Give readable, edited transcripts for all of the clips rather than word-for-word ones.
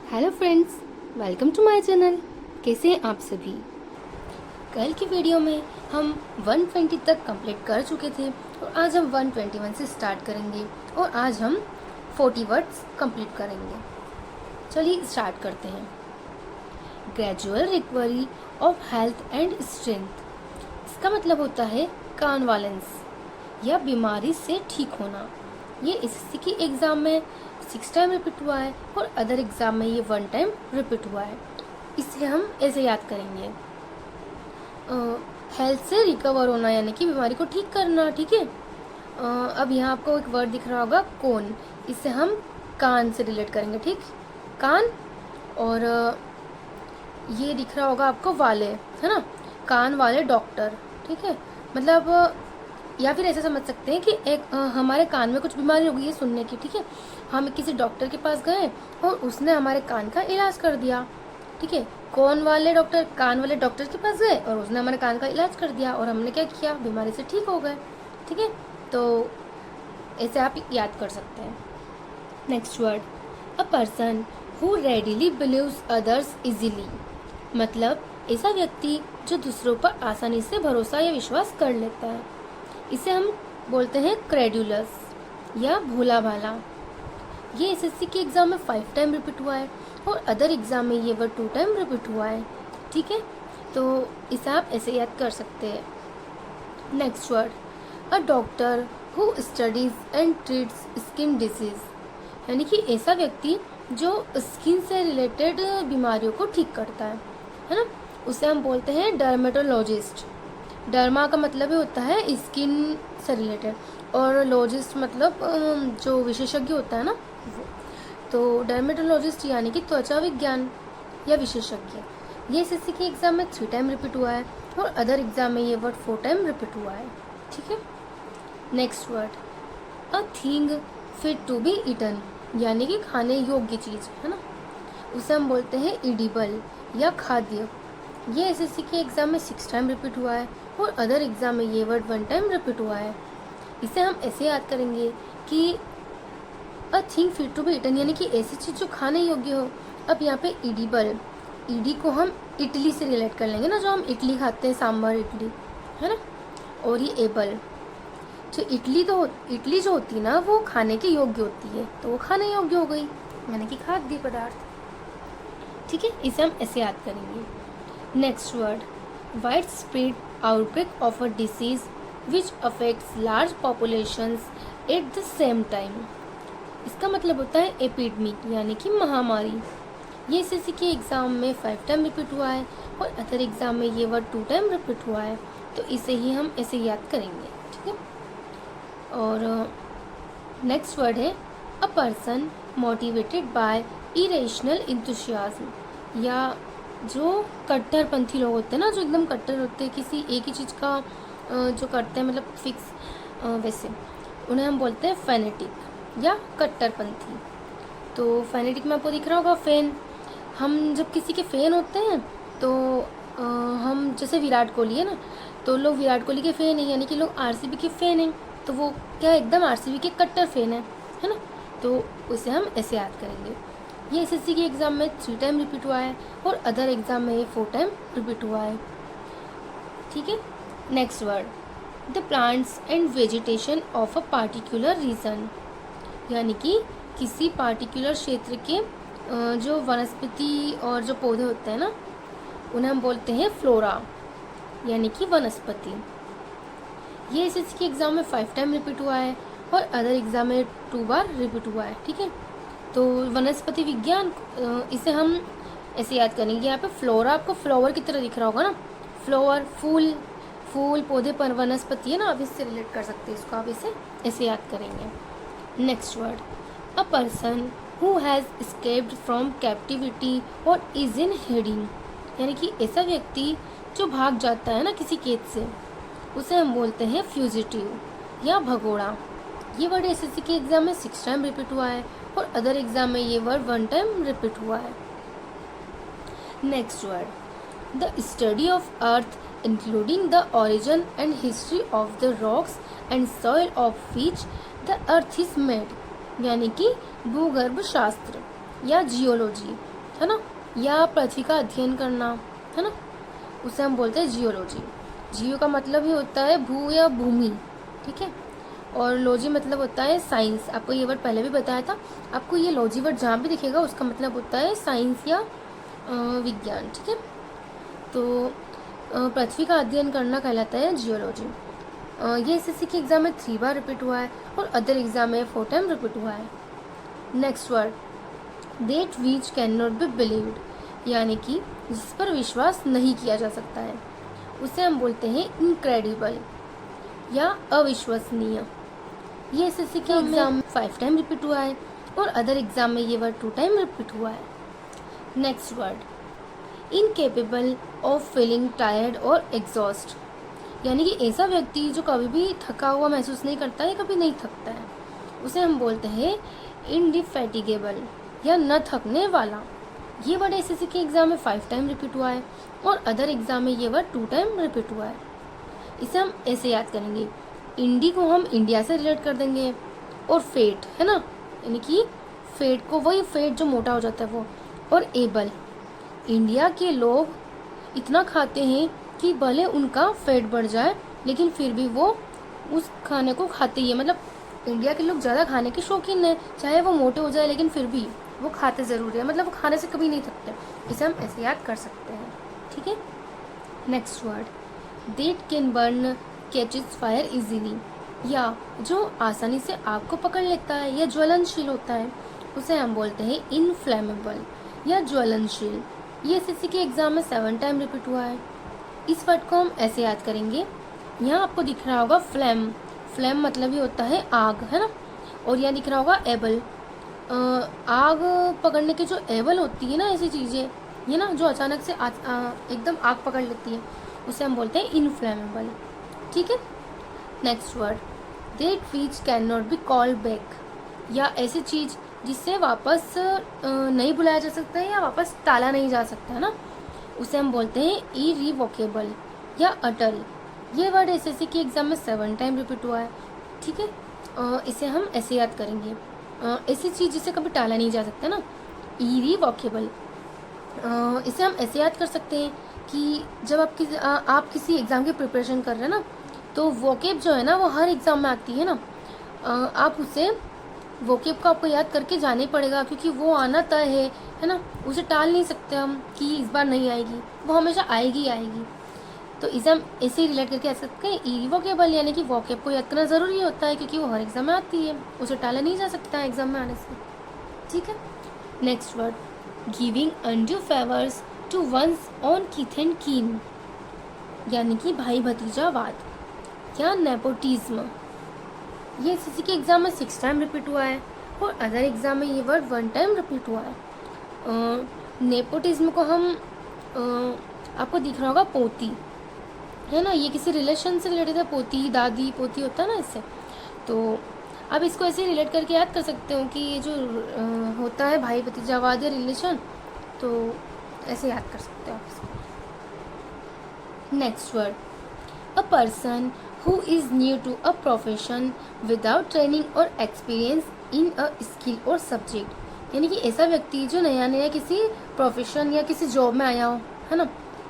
Hello friends, welcome to my channel. कैसे हैं आप सभी। कल की वीडियो में हम 120 तक कंप्लीट कर चुके थे और आज हम 121 से स्टार्ट करेंगे और आज हम 40 वर्ड्स कंप्लीट करेंगे। चलिए स्टार्ट करते हैं। Gradual recovery of health and strength, इसका मतलब होता है कॉन्वालेंस या बीमारी से ठीक होना। ये एसएससी की एग्ज़ाम में 6 टाइम रिपीट हुआ है और अदर एग्ज़ाम में ये 1 टाइम रिपीट हुआ है, इसलिए हम ऐसे याद करेंगे। हेल्थ से रिकवर होना यानी कि बीमारी को ठीक करना, ठीक है। अब यहाँ आपको एक वर्ड दिख रहा होगा कोन, इससे हम कान से रिलेट करेंगे, ठीक। कान और ये दिख रहा होगा आपको वाले, है ना, कान वाले डॉक्टर, ठीक है। मतलब या फिर ऐसे समझ सकते हैं कि एक हमारे कान में कुछ बीमारी हो गई है सुनने की, ठीक है। हम किसी डॉक्टर के पास गए और उसने हमारे कान का इलाज कर दिया, ठीक है। कौन वाले डॉक्टर, कान वाले डॉक्टर के पास गए और उसने हमारे कान का इलाज कर दिया और हमने क्या किया, बीमारी से ठीक हो गए, ठीक है। तो ऐसे आप याद कर सकते हैं। Next word, a person who readily believes others easily, मतलब ऐसा व्यक्ति जो दूसरों पर आसानी से भरोसा या विश्वास कर लेता है। इसे हम बोलते हैं क्रेडुलस या भोला भाला। ये एसएससी के एग्ज़ाम में 5 टाइम रिपीट हुआ है और अदर एग्ज़ाम में ये वर्ड 2 टाइम रिपीट हुआ है, ठीक है। तो इसे आप ऐसे याद कर सकते हैं। Next word, a doctor who studies and treats skin disease, यानी कि ऐसा व्यक्ति जो स्किन से रिलेटेड बीमारियों को ठीक करता है ना। उसे हम बोलते हैं डर्मेटोलॉजिस्ट। डर्मा का मतलब ही होता है स्किन से रिलेटेड और लॉजिस्ट मतलब जो विशेषज्ञ होता है ना वो। तो डर्मेटोलॉजिस्ट यानी कि त्वचा विज्ञान या विशेषज्ञ। ये एसएससी के एग्ज़ाम में 3 टाइम रिपीट हुआ है और अदर एग्ज़ाम में ये वर्ड 4 टाइम रिपीट हुआ है, ठीक है। Next word, a thing fit to be eaten, यानी कि खाने योग्य चीज़, है ना। उसे हम बोलते हैं इडिबल या खाद्य। ये एसएससी के एग्ज़ाम में 6 टाइम रिपीट हुआ है और अदर एग्ज़ाम में ये वर्ड 1 टाइम रिपीट हुआ है। इसे हम ऐसे याद करेंगे कि a thing fit to be eaten, यानी कि ऐसी चीज़ जो खाने योग्य हो। अब यहाँ पे इडिबल, ईडी को हम इडली से रिलेट कर लेंगे ना, जो हम इडली खाते हैं, सांभर इडली, है ना। और ये एबल, जो इडली जो होती है ना वो खाने के योग्य होती है, तो वो खाने योग्य हो गई, यानी कि खाद्य पदार्थ, ठीक है। इसे हम ऐसे याद करेंगे। Next word, wide spread outbreak of a disease which affects large populations at the same time. इसका मतलब होता है एपिडेमिक, यानी कि महामारी। ये एसएससी के एग्ज़ाम में 5 टाइम रिपीट हुआ है और अदर एग्ज़ाम में ये वर्ड 2 टाइम रिपीट हुआ है, तो इसे ही हम ऐसे याद करेंगे, ठीक है। और नेक्स्ट वर्ड है a person motivated by irrational enthusiasm, या जो कट्टरपंथी लोग होते हैं ना, जो एकदम कट्टर होते हैं किसी एक ही चीज़ का जो करते हैं, मतलब फिक्स, वैसे उन्हें हम बोलते हैं फैनेटिक या कट्टरपंथी। तो फैनेटिक में आपको दिख रहा होगा फैन। हम जब किसी के फ़ैन होते हैं तो हम जैसे विराट कोहली है ना, तो लोग विराट कोहली के फ़ैन हैं, यानी कि लोग आरसीबी के फ़ैन हैं, तो वो क्या एकदम आरसीबी के कट्टर फ़ैन है ना। तो उसे हम ऐसे याद करेंगे। ये एसएससी के एग्ज़ाम में 3 टाइम रिपीट हुआ है और अदर एग्ज़ाम में ये 4 टाइम रिपीट हुआ है, ठीक है। Next word, the plants and vegetation of a particular reason, यानी कि किसी पार्टिकुलर क्षेत्र के जो वनस्पति और जो पौधे होते हैं ना, उन्हें हम बोलते हैं फ्लोरा, यानी कि वनस्पति। ये एसएससी के एग्ज़ाम में 5 टाइम रिपीट हुआ है और अदर एग्ज़ाम में 2 बार रिपीट हुआ है, ठीक है। तो वनस्पति विज्ञान, इसे हम ऐसे याद करेंगे। यहाँ पे फ्लोरा आपको फ्लावर की तरह दिख रहा होगा ना, फ्लावर फूल, फूल पौधे पर वनस्पति है ना, आप इससे रिलेट कर सकते हैं इसको, आप इसे ऐसे याद करेंगे। Next word, a person who has escaped from captivity और इज इन हेडिंग, यानी कि ऐसा व्यक्ति जो भाग जाता है ना किसी कैद से, उसे हम बोलते हैं फ्यूजिटिव या भगोड़ा। ये वर्ड एसएससी के एग्ज़ाम में 6 टाइम रिपीट हुआ है और अदर एग्ज़ाम में ये वर्ड 1 टाइम रिपीट हुआ है। Next word, the study of earth including the origin and history of the rocks and soil of which the earth is made, यानी कि भूगर्भ शास्त्र या जियोलॉजी, है ना, या पृथ्वी का अध्ययन करना, है ना, उसे हम बोलते हैं जियोलॉजी। जियो का मतलब ही होता है भू या भूमि, ठीक है, और लॉजी मतलब होता है साइंस। आपको ये वर्ड पहले भी बताया था। आपको ये लॉजी वर्ड जहाँ भी दिखेगा उसका मतलब होता है साइंस या विज्ञान, ठीक है। तो पृथ्वी का अध्ययन करना कहलाता है जियोलॉजी। ये एसएससी के एग्ज़ाम में 3 बार रिपीट हुआ है और अदर एग्ज़ाम में 4 टाइम रिपीट हुआ है। Next word, that which can not be believed, यानी कि जिस पर विश्वास नहीं किया जा सकता है, उसे हम बोलते हैं इनक्रेडिबल या अविश्वसनीय। ये एसएससी के एग्ज़ाम में 5 टाइम रिपीट हुआ है और अदर एग्ज़ाम में ये वर्ड 2 टाइम रिपीट हुआ है। Next word, incapable of feeling tired और एग्जॉस्ट, यानी कि ऐसा व्यक्ति जो कभी भी थका हुआ महसूस नहीं करता है, कभी नहीं थकता है, उसे हम बोलते हैं इंडिफैटिगेबल या न थकने वाला। ये वर्ड एसएससी के एग्ज़ाम में 5 टाइम रिपीट हुआ है और अदर एग्ज़ाम में ये वर्ड 2 टाइम रिपीट हुआ है। इसे हम ऐसे याद करेंगे, इंडी को हम इंडिया से रिलेट कर देंगे और फेट, है ना, यानी कि फेट को, वही फेट जो मोटा हो जाता है वो, और एबल, इंडिया के लोग इतना खाते हैं कि भले उनका फेट बढ़ जाए लेकिन फिर भी वो उस खाने को खाते ही है। मतलब इंडिया के लोग ज़्यादा खाने के शौकीन हैं, चाहे वो मोटे हो जाए लेकिन फिर भी वो खाते ज़रूर है, मतलब वो खाने से कभी नहीं थकते। इसे हम ऐसे याद कर सकते हैं, ठीक है। Next word, that can burn catches fire easily, या जो आसानी से आग को पकड़ लेता है या ज्वलनशील होता है, उसे हम बोलते हैं इनफ्लेमेबल या ज्वलनशील। ये एसएससी के एग्ज़ाम में 7 टाइम रिपीट हुआ है। इस वर्ड को हम ऐसे याद करेंगे, यहाँ आपको दिख रहा होगा फ्लेम, फ्लेम मतलब ही होता है आग, है ना, और यहाँ दिख रहा होगा एबल, आग पकड़ने की जो एबल होती है ना, ऐसी चीज़ें ये ना जो अचानक से एकदम आग पकड़ लेती है, उसे हम बोलते हैं इनफ्लेमेबल, ठीक है। Next word, that which can not be called back, या ऐसी चीज़ जिससे वापस नहीं बुलाया जा सकता है या वापस टाला नहीं जा सकता, है ना, उसे हम बोलते हैं इरिवोकेबल या अटल। ये वर्ड एसएससी के एग्ज़ाम में 7 टाइम रिपीट हुआ है, ठीक है। इसे हम ऐसे याद करेंगे, ऐसी चीज़ जिसे कभी टाला नहीं जा सकता ना, इरिवोकेबल। इसे हम ऐसे याद कर सकते हैं कि जब आप किसी एग्ज़ाम की प्रिपरेशन कर रहे हैं ना, तो वोकेब जो है ना वो हर एग्ज़ाम में आती है ना, आप उसे वोकेब को आपको याद करके जाना ही पड़ेगा, क्योंकि वो आना तय है ना, उसे टाल नहीं सकते हम कि इस बार नहीं आएगी, वो हमेशा आएगी ही आएगी। तो इसे हम ऐसे ही रिलेट करके आ सकते हैं, इरिवोकेबल यानी कि वोकेब को याद करना ज़रूरी होता है क्योंकि वो हर एग्ज़ाम में आती है, उसे टाला नहीं जा सकता है एग्ज़ाम में आने से, ठीक है। Next word, giving undue favours to one's own kith and kin, यानी कि भाई भतीजावाद या नेपोटिज्म। ये एसएससी के एग्ज़ाम में 6 टाइम रिपीट हुआ है और अदर एग्ज़ाम में ये वर्ड 1 टाइम रिपीट हुआ है। नेपोटिज्म को हम आपको दिख रहा होगा पोती, है ना, ये किसी रिलेशन से रिलेटेड है, पोती दादी पोती होता है ना इससे, तो आप इसको ऐसे रिलेट करके याद कर सकते हो कि ये जो होता है भाई भतीजावाद या रिलेशन, तो ऐसे याद कर सकते हो आप इसको। Next word, a person who is new to a profession without training or experience in a skill or subject, यानी कि ऐसा व्यक्ति जो नया नया किसी प्रोफेशन या किसी जॉब में आया हो, है ना,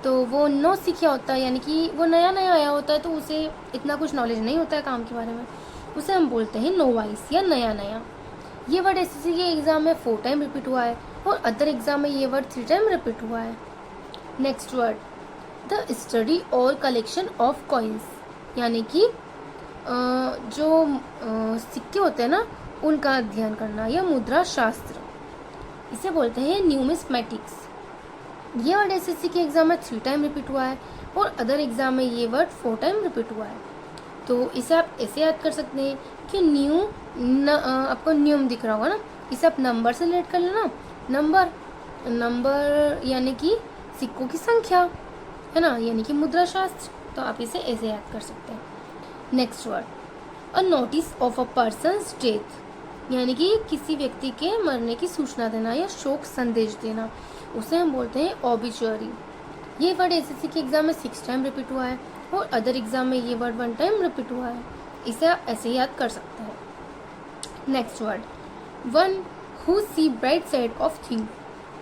तो वो नो सीखा होता है, यानी कि वो नया नया आया होता है तो उसे इतना कुछ नॉलेज नहीं होता है काम के बारे में, उसे हम बोलते हैं नोवाइस या नया नया। ये वर्ड एसएससी के एग्ज़ाम में 4 टाइम रिपीट हुआ है और अदर एग्ज़ाम में ये वर्ड 3 टाइम रिपीट हुआ है। नेक्स्ट वर्ड, द स्टडी और कलेक्शन ऑफ कॉइन्स, यानी कि जो सिक्के होते हैं ना उनका अध्ययन करना या मुद्रा शास्त्र, इसे बोलते हैं न्यूमिस्मेटिक्स। ये वर्ड एसएससी के एग्ज़ाम में 3 टाइम रिपीट हुआ है और अदर एग्ज़ाम में ये वर्ड 4 टाइम रिपीट हुआ है। तो इसे आप ऐसे याद कर सकते हैं कि आपको न्यूम दिख रहा होगा ना, इसे आप नंबर से रिलेट कर लेना, नंबर यानी कि सिक्कों की संख्या, है ना, यानी कि मुद्रा शास्त्र, तो आप इसे ऐसे याद कर सकते हैं। Next word, a notice of a persons death, यानी कि किसी व्यक्ति के मरने की सूचना देना या शोक संदेश देना, उसे हम बोलते हैं ऑबिचुअरी। ये वर्ड एसएससी के एग्ज़ाम में 6 टाइम रिपीट हुआ है और अदर एग्ज़ाम में ये वर्ड 1 टाइम रिपीट हुआ है, इसे आप ऐसे याद कर सकते हैं। Next word, one who see bright side of thing,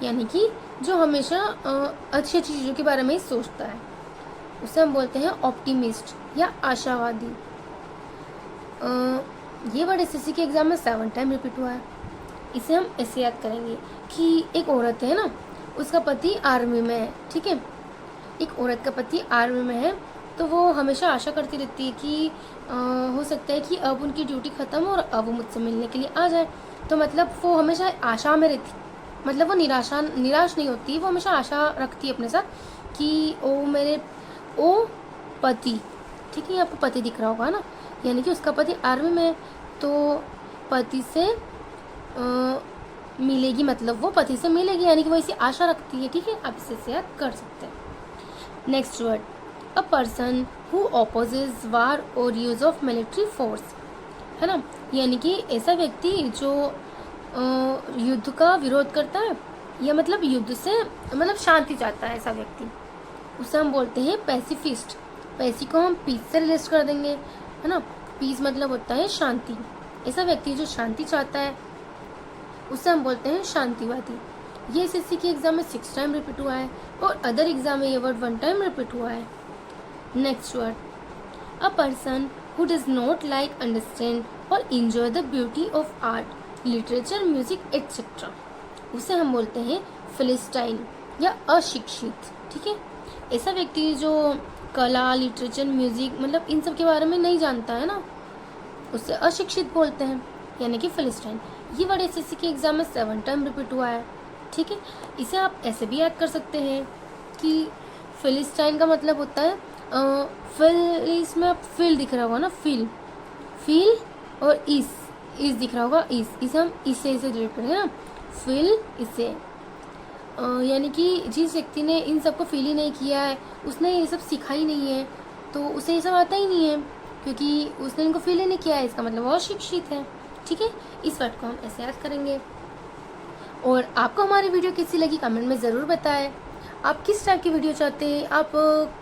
यानी कि जो हमेशा अच्छी अच्छी चीज़ों के बारे में ही सोचता है, उसे हम बोलते हैं ऑप्टिमिस्ट या आशावादी। ये वर्ड एसएससी के एग्ज़ाम में 7 टाइम रिपीट हुआ है। इसे हम ऐसे याद करेंगे कि एक औरत है ना, उसका पति आर्मी में है, ठीक है। एक औरत का पति आर्मी में है, तो वो हमेशा आशा करती रहती है कि हो सकता है कि अब उनकी ड्यूटी ख़त्म हो और अब वो मुझसे मिलने के लिए आ जाए। तो मतलब वो हमेशा आशा में रहती, मतलब वो निराश नहीं होती, वो हमेशा आशा रखती है अपने साथ कि ओ पति, ठीक है, आपको पति दिख रहा होगा ना, यानी कि उसका पति आर्मी में है, तो पति से मिलेगी, मतलब वो पति से मिलेगी, यानी कि वो इसी आशा रखती है, ठीक है। आप इसे याद कर सकते हैं। Next word, a person who opposes war और यूज ऑफ मिलिट्री फोर्स, है ना, यानी कि ऐसा व्यक्ति जो युद्ध का विरोध करता है या मतलब युद्ध से मतलब शांति चाहता है, ऐसा व्यक्ति, उसे हम बोलते हैं पैसिफिस्ट। पैसी को हम पीस से रिलेट कर देंगे, है ना। पीस मतलब होता है शांति। ऐसा व्यक्ति जो शांति चाहता है उसे हम बोलते हैं शांतिवादी। ये एसएससी के एग्जाम में 6 टाइम रिपीट हुआ है और अदर एग्जाम में ये वर्ड 1 टाइम रिपीट हुआ है। Next word, a person who does not like understand और enjoy the beauty of art, literature, music etcetera, उसे हम बोलते हैं फिलिस्टाइन या अशिक्षित, ठीक है। ऐसा व्यक्ति जो कला, लिटरेचर, म्यूजिक मतलब इन सब के बारे में नहीं जानता है ना, उसे अशिक्षित बोलते हैं, यानी कि फिलिस्टाइन। ये वर्ड एसएससी के एग्जाम में 7 टाइम रिपीट हुआ है, ठीक है। इसे आप ऐसे भी याद कर सकते हैं कि फिलिस्टाइन का मतलब होता है फिल, इसमें आप फिल दिख रहा होगा ना, फिल और इस दिख रहा होगा, इसे हम इसे रिलेट करेंगे ना, फिल इसे, यानी कि जिस व्यक्ति ने इन सब को फील ही नहीं किया है, उसने ये सब सीखा ही नहीं है, तो उसे ये सब आता ही नहीं है, क्योंकि उसने इनको फील ही नहीं किया है, इसका मतलब वो अशिक्षित है, ठीक है। इस वर्ड को हम ऐसे याद करेंगे। और आपको हमारी वीडियो कैसी लगी कमेंट में ज़रूर बताएं। आप किस टाइप की वीडियो चाहते हैं, आप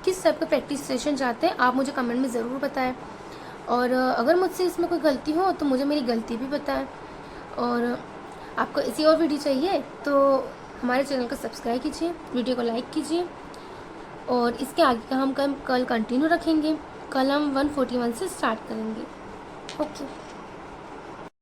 किस टाइप का प्रैक्टिस सेशन चाहते हैं, आप मुझे कमेंट में ज़रूर बताएं। और अगर मुझसे इसमें कोई गलती हो तो मुझे मेरी गलती भी बताएं। और आपको ऐसी और वीडियो चाहिए तो हमारे चैनल को सब्सक्राइब कीजिए, वीडियो को लाइक कीजिए। और इसके आगे का हम कल कंटिन्यू रखेंगे। कल हम 141 से स्टार्ट करेंगे। ओके।